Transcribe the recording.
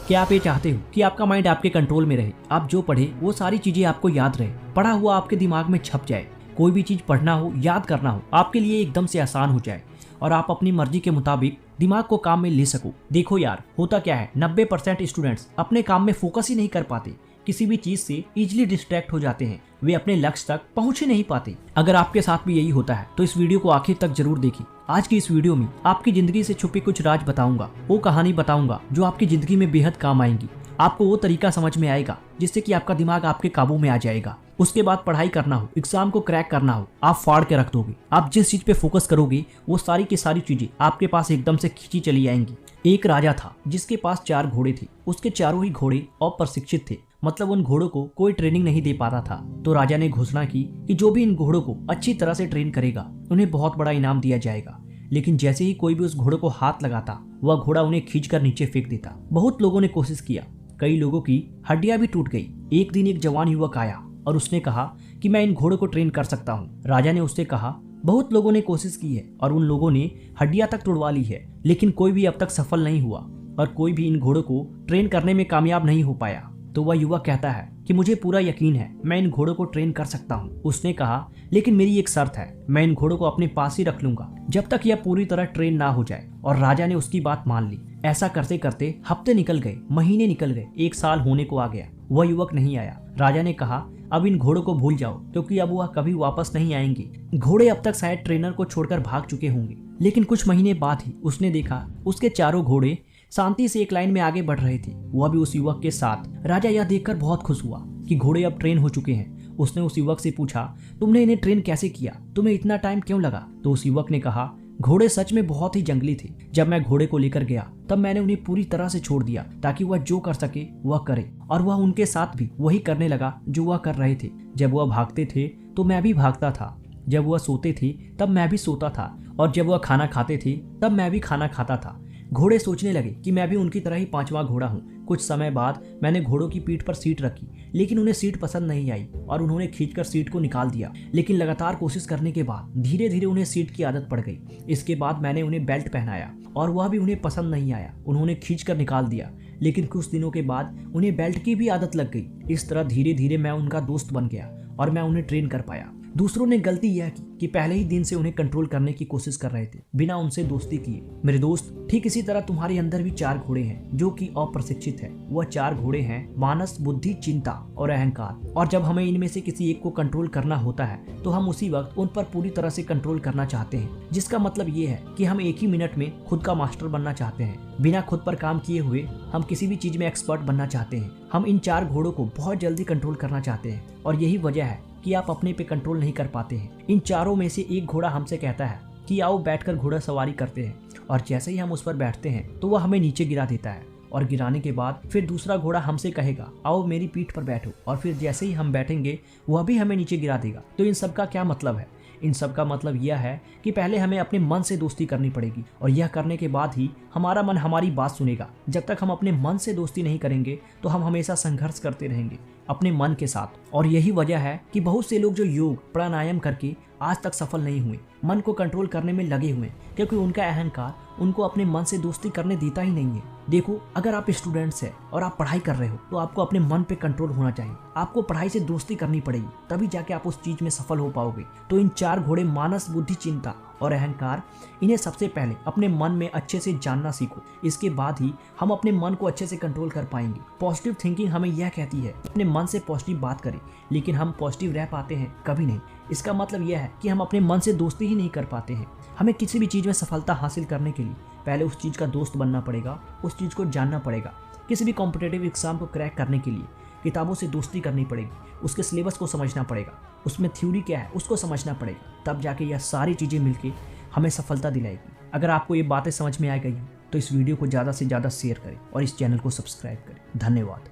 क्या आप ये चाहते हो कि आपका माइंड आपके कंट्रोल में रहे, आप जो पढ़े वो सारी चीजें आपको याद रहे, पढ़ा हुआ आपके दिमाग में छप जाए, कोई भी चीज पढ़ना हो, याद करना हो आपके लिए एकदम से आसान हो जाए और आप अपनी मर्जी के मुताबिक दिमाग को काम में ले सको। देखो यार, होता क्या है, 90% स्टूडेंट्स अपने काम में फोकस ही नहीं कर पाते, किसी भी चीज से इजीली डिस्ट्रैक्ट हो जाते हैं, वे अपने लक्ष्य तक पहुंच ही नहीं पाते। अगर आपके साथ भी यही होता है तो इस वीडियो को आखिर तक जरूर देखिए। आज की इस वीडियो में आपकी जिंदगी से छुपी कुछ राज बताऊंगा, वो कहानी बताऊंगा जो आपकी जिंदगी में बेहद काम आएंगी। आपको वो तरीका समझ में आएगा जिससे कि आपका दिमाग आपके काबू में आ जाएगा। उसके बाद पढ़ाई करना हो, एग्जाम को क्रैक करना हो, आप फाड़ के रख दोगे। आप जिस चीज पे फोकस करोगे वो सारी की सारी चीजें आपके पास एकदम से खींची चली आएंगी। एक राजा था जिसके पास 4 घोड़े थे। उसके चारों ही घोड़े अप्रशिक्षित थे, मतलब उन घोड़ों को कोई ट्रेनिंग नहीं दे पाता था। तो राजा ने घोषणा की कि जो भी इन घोड़ों को अच्छी तरह से ट्रेन करेगा उन्हें बहुत बड़ा इनाम दिया जाएगा। लेकिन जैसे ही कोई भी उस घोड़े को हाथ लगाता, वह घोड़ा उन्हें खींचकर नीचे फेंक देता। बहुत लोगों ने कोशिश किया, कई लोगों की हड्डियां भी टूट गई। एक दिन एक जवान युवक आया और उसने कहा कि मैं इन घोड़ों को ट्रेन कर सकता हूँ। राजा ने उससे कहा, बहुत लोगों ने कोशिश की है और उन लोगों ने हड्डियां तक तोड़वा ली है, लेकिन कोई भी अब तक सफल नहीं हुआ और कोई भी इन घोड़ों को ट्रेन करने में कामयाब नहीं हो पाया। तो वह युवक कहता है कि मुझे पूरा यकीन है मैं इन घोड़ों को ट्रेन कर सकता हूँ। उसने कहा, लेकिन मेरी एक शर्त है, मैं इन घोड़ों को अपने पास ही रख लूंगा जब तक यह पूरी तरह ट्रेन ना हो जाए। और राजा ने उसकी बात मान ली। ऐसा करते करते हफ्ते निकल गए, महीने निकल गए, 1 साल होने को आ गया। वह युवक नहीं आया। राजा ने कहा, अब इन घोड़ों को भूल जाओ क्योंकि अब वह कभी वापस नहीं आएंगे। घोड़े अब तक शायद ट्रेनर को छोड़कर भाग चुके होंगे। लेकिन कुछ महीने बाद ही उसने देखा उसके चारों घोड़े शांति से एक लाइन में आगे बढ़ रहे थे, वह भी उस युवक के साथ। राजा यह देखकर बहुत खुश हुआ कि घोड़े अब ट्रेन हो चुके हैं। उसने उस युवक से पूछा, तुमने इन्हें ट्रेन कैसे किया, तुम्हें इतना टाइम क्यों लगा? तो उस युवक ने कहा, घोड़े सच में बहुत ही जंगली थे। जब मैं घोड़े को लेकर गया तब मैंने उन्हें पूरी तरह से छोड़ दिया ताकि वह जो कर सके वह करे, और वह उनके साथ भी वही करने लगा जो वह कर रहे थे। जब वह भागते थे तो मैं भी भागता था, जब वह सोते थे तब मैं भी सोता था, और जब वह खाना खाते थे तब मैं भी खाना खाता था। घोड़े सोचने लगे कि मैं भी उनकी तरह ही 5वां घोड़ा हूँ। कुछ समय बाद मैंने घोड़ों की पीठ पर सीट रखी, लेकिन उन्हें सीट पसंद नहीं आई और उन्होंने खींचकर सीट को निकाल दिया। लेकिन लगातार कोशिश करने के बाद धीरे धीरे उन्हें सीट की आदत पड़ गई। इसके बाद मैंने उन्हें बेल्ट पहनाया और वह भी उन्हें पसंद नहीं आया, उन्होंने खींचकर निकाल दिया। लेकिन कुछ दिनों के बाद उन्हें बेल्ट की भी आदत लग गई। इस तरह धीरे धीरे मैं उनका दोस्त बन गया और मैं उन्हें ट्रेन कर पाया। दूसरों ने गलती यह की कि पहले ही दिन से उन्हें कंट्रोल करने की कोशिश कर रहे थे बिना उनसे दोस्ती किए। मेरे दोस्त, ठीक इसी तरह तुम्हारे अंदर भी 4 घोड़े हैं जो कि अप्रशिक्षित है। वह 4 घोड़े हैं मानस, बुद्धि, चिंता और अहंकार। और जब हमें इनमें से किसी एक को कंट्रोल करना होता है तो हम उसी वक्त उन पर पूरी तरह से कंट्रोल करना चाहते हैं, जिसका मतलब ये है कि हम एक ही मिनट में खुद का मास्टर बनना चाहते हैं। बिना खुद पर काम किए हुए हम किसी भी चीज में एक्सपर्ट बनना चाहते हैं। हम इन 4 घोड़ों को बहुत जल्दी कंट्रोल करना चाहते हैं और यही वजह है कि आप अपने पे कंट्रोल नहीं कर पाते हैं। इन चारों में से एक घोड़ा हमसे कहता है कि आओ बैठकर घोड़ा सवारी करते हैं, और जैसे ही हम उस पर बैठते हैं तो वह हमें नीचे गिरा देता है, और गिराने के बाद फिर दूसरा घोड़ा हमसे कहेगा आओ मेरी पीठ पर बैठो, और फिर जैसे ही हम बैठेंगे वह भी हमें नीचे गिरा देगा। तो इन सब का क्या मतलब है? इन सब का मतलब यह है कि पहले हमें अपने मन से दोस्ती करनी पड़ेगी, और यह करने के बाद ही हमारा मन हमारी बात सुनेगा। जब तक हम अपने मन से दोस्ती नहीं करेंगे तो हम हमेशा संघर्ष करते रहेंगे अपने मन के साथ। और यही वजह है कि बहुत से लोग जो योग प्राणायाम करके आज तक सफल नहीं हुए, मन को कंट्रोल करने में लगे हुए, क्योंकि उनका अहंकार उनको अपने मन से दोस्ती करने देता ही नहीं है। देखो, अगर आप स्टूडेंट्स हैं और आप पढ़ाई कर रहे हो तो आपको अपने मन पे कंट्रोल होना चाहिए। आपको पढ़ाई से दोस्ती करनी पड़ेगी, तभी जाके आप उस चीज में सफल हो पाओगे। तो इन 4 घोड़े मानस, बुद्धि, चिंता और अहंकार, इन्हें सबसे पहले अपने मन में अच्छे से जानना सीखो। इसके बाद ही हम अपने मन को अच्छे से कंट्रोल कर पाएंगे। पॉजिटिव थिंकिंग हमें यह कहती है अपने मन से पॉजिटिव बात करें, लेकिन हम पॉजिटिव रह पाते हैं कभी नहीं। इसका मतलब यह है कि हम अपने मन से दोस्ती ही नहीं कर पाते हैं। हमें किसी भी चीज़ में सफलता हासिल करने के लिए पहले उस चीज़ का दोस्त बनना पड़ेगा, उस चीज़ को जानना पड़ेगा। किसी भी कॉम्पिटिटिव एग्जाम को क्रैक करने के लिए किताबों से दोस्ती करनी पड़ेगी, उसके सिलेबस को समझना पड़ेगा, उसमें थ्योरी क्या है उसको समझना पड़ेगा, तब जाके यह सारी चीज़ें मिलके हमें सफलता दिलाएगी। अगर आपको ये बातें समझ में आ गई तो इस वीडियो को ज़्यादा से ज़्यादा शेयर करें और इस चैनल को सब्सक्राइब करें। धन्यवाद।